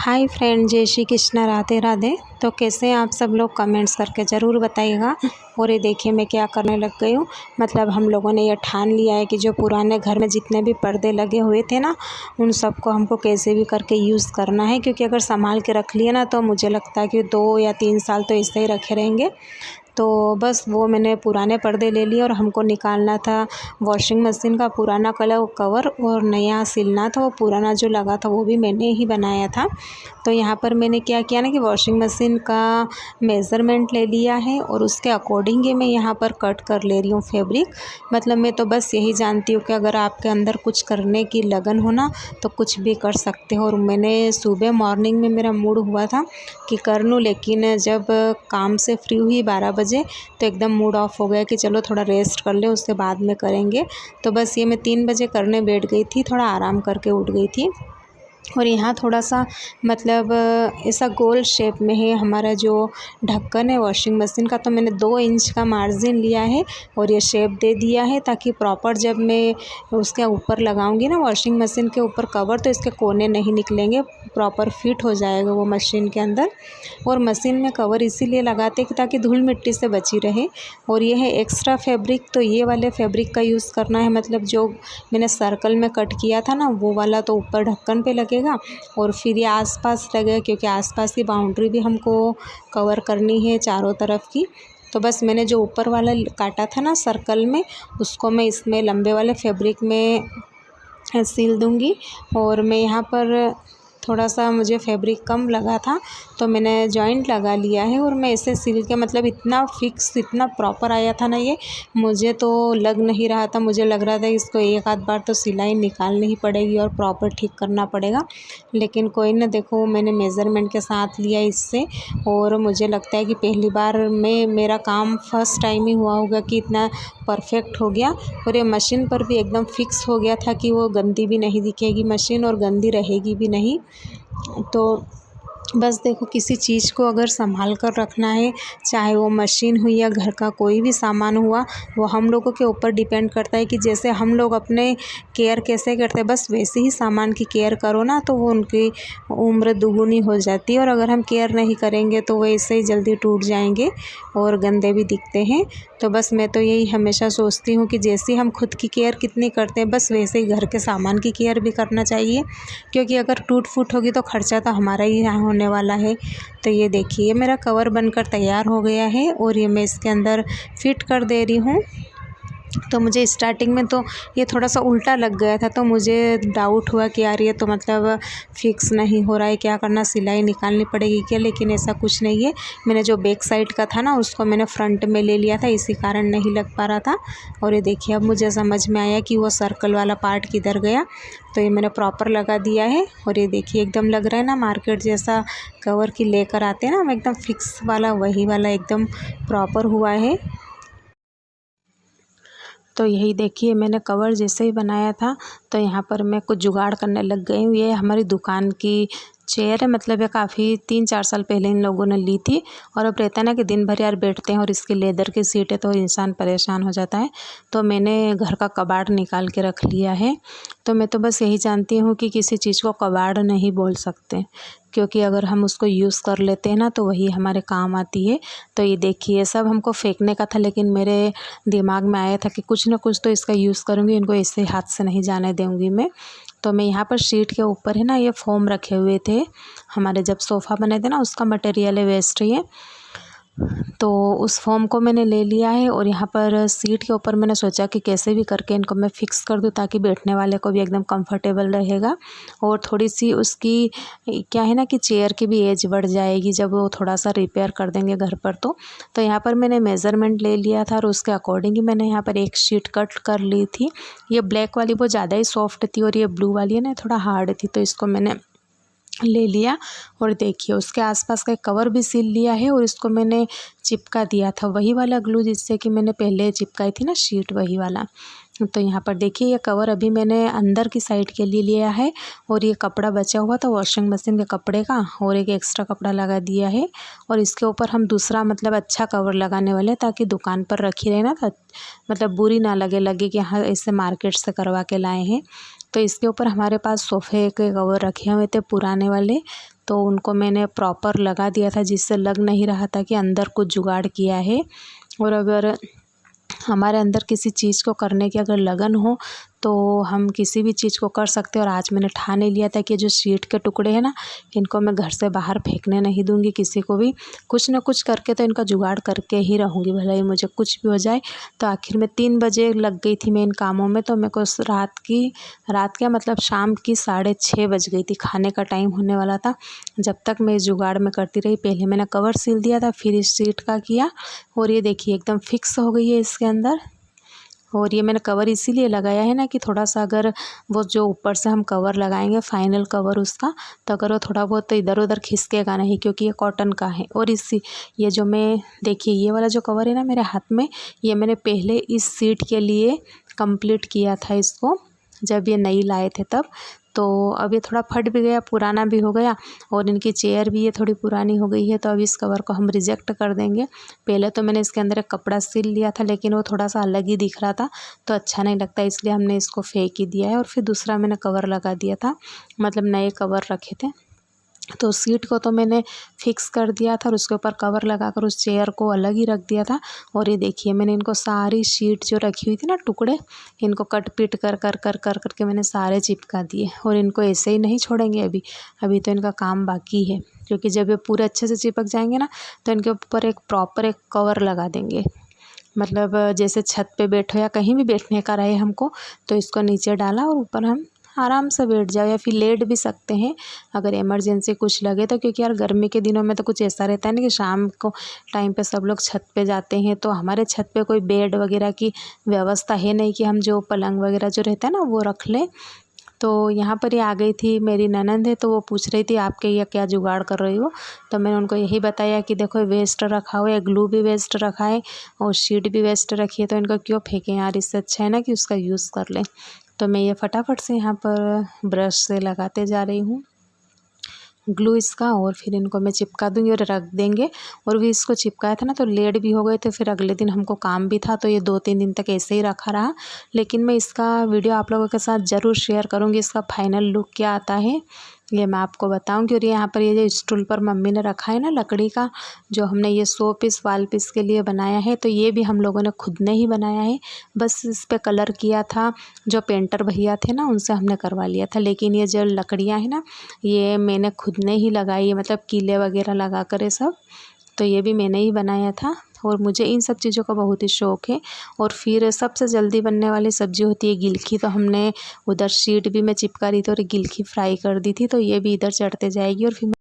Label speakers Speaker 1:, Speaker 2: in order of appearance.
Speaker 1: Hi friend, जय श्री कृष्णा, राधे राधे। तो कैसे हैं आप सब लोग, कमेंट्स करके ज़रूर बताइएगा। और ये देखिए मैं क्या करने लग गई हूँ। मतलब हम लोगों ने ये ठान लिया है कि जो पुराने घर में जितने भी पर्दे लगे हुए थे ना, उन सबको हमको कैसे भी करके यूज़ करना है, क्योंकि अगर संभाल के रख लिए ना तो मुझे लगता है कि 2 या 3 साल तो ऐसे ही रखे रहेंगे। तो बस वो मैंने पुराने पर्दे ले लिए और हमको निकालना था वॉशिंग मशीन का पुराना कवर और नया सिलना था। वो पुराना जो लगा था वो भी मैंने ही बनाया था। तो यहाँ पर मैंने क्या किया ना कि वॉशिंग मशीन का मेज़रमेंट ले लिया है और उसके अकॉर्डिंग ही मैं यहाँ पर कट कर ले रही हूँ फैब्रिक। मतलब मैं तो बस यही जानती हूँ कि अगर आपके अंदर कुछ करने की लगन हो ना तो कुछ भी कर सकते हो। और मैंने सुबह मॉर्निंग में मेरा मूड हुआ था कि कर लूँ, लेकिन जब काम से फ्री हुई 12 बजे तो एकदम मूड ऑफ हो गया कि चलो थोड़ा रेस्ट कर ले, उसके बाद में करेंगे। तो बस ये मैं 3 बजे करने बैठ गई थी, थोड़ा आराम करके उठ गई थी। और यहाँ थोड़ा सा मतलब ऐसा गोल शेप में है हमारा जो ढक्कन है वॉशिंग मशीन का। तो मैंने 2 इंच का मार्जिन लिया है और ये शेप दे दिया है, ताकि प्रॉपर जब मैं उसके ऊपर लगाऊंगी ना वॉशिंग मशीन के ऊपर कवर, तो इसके कोने नहीं निकलेंगे, प्रॉपर फिट हो जाएगा वो मशीन के अंदर। और मशीन में कवर इसीलिए लगाते कि ताकि धूल मिट्टी से बची रहे। और ये है एक्स्ट्रा फैब्रिक, तो ये वाले फैब्रिक का यूज़ करना है। मतलब जो मैंने सर्कल में कट किया था ना वो वाला तो ऊपर ढक्कन पे लगेगा और फिर ये आसपास लगेगा, क्योंकि आसपास की बाउंड्री भी हमको कवर करनी है चारों तरफ की। तो बस मैंने जो ऊपर वाला काटा था ना सर्कल में, उसको मैं इसमें लंबे वाले फैब्रिक में सिल दूँगी। और मैं यहाँ पर थोड़ा सा मुझे फैब्रिक कम लगा था तो मैंने जॉइंट लगा लिया है और मैं इसे सिल के, मतलब इतना फिक्स इतना प्रॉपर आया था ना, ये मुझे तो लग नहीं रहा था। मुझे लग रहा था इसको एक आध बार तो सिलाई निकालनी ही पड़ेगी और प्रॉपर ठीक करना पड़ेगा, लेकिन कोई ना, देखो मैंने मेज़रमेंट के साथ लिया इससे। और मुझे लगता है कि पहली बार में मेरा काम फर्स्ट टाइम ही हुआ होगा कि इतना परफेक्ट हो गया। और ये मशीन पर भी एकदम फिक्स हो गया था कि वो गंदी भी नहीं दिखेगी मशीन और गंदी रहेगी भी नहीं। तो बस देखो, किसी चीज़ को अगर संभाल कर रखना है, चाहे वो मशीन हुई या घर का कोई भी सामान हुआ, वो हम लोगों के ऊपर डिपेंड करता है कि जैसे हम लोग अपने केयर कैसे करते हैं, बस वैसे ही सामान की केयर करो ना तो वो उनकी उम्र दुगुनी हो जाती है। और अगर हम केयर नहीं करेंगे तो वो ऐसे ही जल्दी टूट जाएंगे और गंदे भी दिखते हैं। तो बस मैं तो यही हमेशा सोचती हूँ कि जैसे हम खुद की केयर कितनी करते हैं, बस वैसे ही घर के सामान की केयर भी करना चाहिए, क्योंकि अगर टूट फूट होगी तो खर्चा तो हमारा ही यहाँ होने वाला है। तो ये देखिए मेरा कवर बनकर तैयार हो गया है और ये मैं इसके अंदर फिट कर दे रही हूँ। तो मुझे स्टार्टिंग में तो ये थोड़ा सा उल्टा लग गया था, तो मुझे डाउट हुआ कि यार ये तो मतलब फिक्स नहीं हो रहा है, क्या करना, सिलाई निकालनी पड़ेगी क्या, लेकिन ऐसा कुछ नहीं है। मैंने जो बैक साइड का था ना उसको मैंने फ्रंट में ले लिया था, इसी कारण नहीं लग पा रहा था। और ये देखिए अब मुझे समझ में आया कि वो सर्कल वाला पार्ट किधर गया। तो ये मैंने प्रॉपर लगा दिया है और ये देखिए एकदम लग रहा है ना मार्केट जैसा कवर की लेकर आते हैं ना, एकदम फिक्स वाला, वही वाला एकदम प्रॉपर हुआ है। तो यही देखिए मैंने कवर जैसे ही बनाया था तो यहाँ पर मैं कुछ जुगाड़ करने लग गई हूँ। ये हमारी दुकान की चेयर है, मतलब ये काफ़ी 3-4 साल पहले इन लोगों ने ली थी। और अब रहता है ना कि दिन भर यार बैठते हैं और इसकी लेदर की सीट है तो इंसान परेशान हो जाता है। तो मैंने घर का कबाड़ निकाल के रख लिया है। तो मैं तो बस यही जानती हूँ कि किसी चीज़ को कबाड़ नहीं बोल सकते, क्योंकि अगर हम उसको यूज़ कर लेते हैं ना तो वही हमारे काम आती है। तो ये देखिए सब हमको फेंकने का था, लेकिन मेरे दिमाग में आया था कि कुछ ना कुछ तो इसका यूज़ करूँगी, इनको ऐसे हाथ से नहीं जाने दूँगी मैं। तो मैं यहाँ पर शीट के ऊपर है ना ये फोम रखे हुए थे, हमारे जब सोफ़ा बने थे ना उसका मटेरियल है वेस्ट ये। तो उस फोम को मैंने ले लिया है और यहाँ पर सीट के ऊपर मैंने सोचा कि कैसे भी करके इनको मैं फ़िक्स कर दूँ, ताकि बैठने वाले को भी एकदम कंफर्टेबल रहेगा। और थोड़ी सी उसकी क्या है ना कि चेयर की भी एज बढ़ जाएगी जब वो थोड़ा सा रिपेयर कर देंगे घर पर। तो यहाँ पर मैंने मेज़रमेंट ले लिया था और उसके अकॉर्डिंग ही मैंने यहाँ पर एक शीट कट कर ली थी। ये ब्लैक वाली वो ज़्यादा ही सॉफ्ट थी और ये ब्लू वाली है ना थोड़ा हार्ड थी, तो इसको मैंने ले लिया। और देखिए उसके आसपास का एक कवर भी सिल लिया है और इसको मैंने चिपका दिया था, वही वाला ग्लू जिससे कि मैंने पहले चिपकाई थी ना शीट, वही वाला। तो यहाँ पर देखिए ये कवर अभी मैंने अंदर की साइड के लिए लिया है और ये कपड़ा बचा हुआ था वॉशिंग मशीन के कपड़े का, और एक एक्स्ट्रा कपड़ा लगा दिया है। और इसके ऊपर हम दूसरा मतलब अच्छा कवर लगाने वाले हैं, ताकि दुकान पर रखी रहे ना, तो मतलब बुरी ना लगे कि हाँ ऐसे मार्केट से करवा के लाए हैं। तो इसके ऊपर हमारे पास सोफ़े के कवर रखे हुए थे पुराने वाले, तो उनको मैंने प्रॉपर लगा दिया था, जिससे लग नहीं रहा था कि अंदर कुछ जुगाड़ किया है। और अगर हमारे अंदर किसी चीज़ को करने की अगर लगन हो तो हम किसी भी चीज़ को कर सकते हैं। और आज मैंने ठान ही लिया था कि जो शीट के टुकड़े हैं ना, इनको मैं घर से बाहर फेंकने नहीं दूँगी किसी को भी। कुछ ना कुछ करके तो इनका जुगाड़ करके ही रहूँगी, भले ही मुझे कुछ भी हो जाए। तो आखिर में 3 बजे लग गई थी मैं इन कामों में। तो मेरे को रात क्या मतलब शाम की 6:30 बज गई थी, खाने का टाइम होने वाला था। जब तक मैं इस जुगाड़ में करती रही, पहले मैंने कवर सील दिया था, फिर इस शीट का किया। और ये देखिए एकदम फिक्स हो गई है इसके अंदर। और ये मैंने कवर इसीलिए लगाया है ना कि थोड़ा सा अगर वो जो ऊपर से हम कवर लगाएंगे फाइनल कवर उसका, तो अगर वो थोड़ा बहुत तो इधर उधर खिसकेगा नहीं, क्योंकि ये कॉटन का है। और ये जो मैं देखिए ये वाला जो कवर है ना मेरे हाथ में, ये मैंने पहले इस सीट के लिए कंप्लीट किया था इसको, जब ये नई लाए थे तब। तो अब ये थोड़ा फट भी गया, पुराना भी हो गया, और इनकी चेयर भी ये थोड़ी पुरानी हो गई है। तो अब इस कवर को हम रिजेक्ट कर देंगे। पहले तो मैंने इसके अंदर एक कपड़ा सिल लिया था, लेकिन वो थोड़ा सा अलग ही दिख रहा था, तो अच्छा नहीं लगता, इसलिए हमने इसको फेंक ही दिया है। और फिर दूसरा मैंने कवर लगा दिया था, मतलब नए कवर रखे थे। तो सीट को तो मैंने फिक्स कर दिया था और उसके ऊपर कवर लगाकर उस चेयर को अलग ही रख दिया था। और ये देखिए मैंने इनको सारी शीट जो रखी हुई थी ना टुकड़े, इनको कट पीट कर के मैंने सारे चिपका दिए। और इनको ऐसे ही नहीं छोड़ेंगे, अभी तो इनका काम बाकी है, क्योंकि जब ये पूरे अच्छे से चिपक जाएंगे ना, तो इनके ऊपर एक प्रॉपर एक कवर लगा देंगे। मतलब जैसे छत पे बैठो या कहीं भी बैठने का रहे हमको, तो इसको नीचे डाला और ऊपर हम आराम से बैठ जाओ, या फिर लेट भी सकते हैं अगर इमरजेंसी कुछ लगे तो। क्योंकि यार गर्मी के दिनों में तो कुछ ऐसा रहता है ना कि शाम को टाइम पे सब लोग छत पे जाते हैं, तो हमारे छत पे कोई बेड वगैरह की व्यवस्था है नहीं कि हम जो पलंग वगैरह जो रहता है ना वो रख लें। तो यहाँ पर ये आ गई थी मेरी ननंद है, तो वो पूछ रही थी आपके ये क्या जुगाड़ कर रही हो। तो मैंने उनको यही बताया कि देखो वेस्ट रखा हुआ है, ग्लू भी वेस्ट रखा है और शीट भी वेस्ट रखी है, तो इनको क्यों फेंकें यार, इससे अच्छा है ना कि उसका यूज़ कर लें। तो मैं ये फटाफट से यहाँ पर ब्रश से लगाते जा रही हूँ ग्लू इसका, और फिर इनको मैं चिपका दूंगी और रख देंगे। और भी इसको चिपकाया था ना तो लेट भी हो गए थे, फिर अगले दिन हमको काम भी था, तो ये 2-3 दिन तक ऐसे ही रखा रहा। लेकिन मैं इसका वीडियो आप लोगों के साथ ज़रूर शेयर करूँगी, इसका फाइनल लुक क्या आता है ये मैं आपको बताऊंगी। और ये यहाँ पर ये जो स्टूल पर मम्मी ने रखा है ना लकड़ी का, जो हमने ये 100 पीस वाल पीस के लिए बनाया है, तो ये भी हम लोगों ने खुद ने ही बनाया है। बस इस पर कलर किया था, जो पेंटर भैया थे ना उनसे हमने करवा लिया था। लेकिन ये जो लकड़ियाँ हैं ना, ये मैंने खुद ने ही लगाई है, मतलब कीले वगैरह लगा कर ये सब, तो ये भी मैंने ही बनाया था। और मुझे इन सब चीज़ों का बहुत ही शौक़ है। और फिर सबसे जल्दी बनने वाली सब्ज़ी होती है गिलकी, तो हमने उधर शीट भी मैं चिपका रही थी और गिलकी फ्राई कर दी थी, तो ये भी इधर चढ़ते जाएगी। और फिर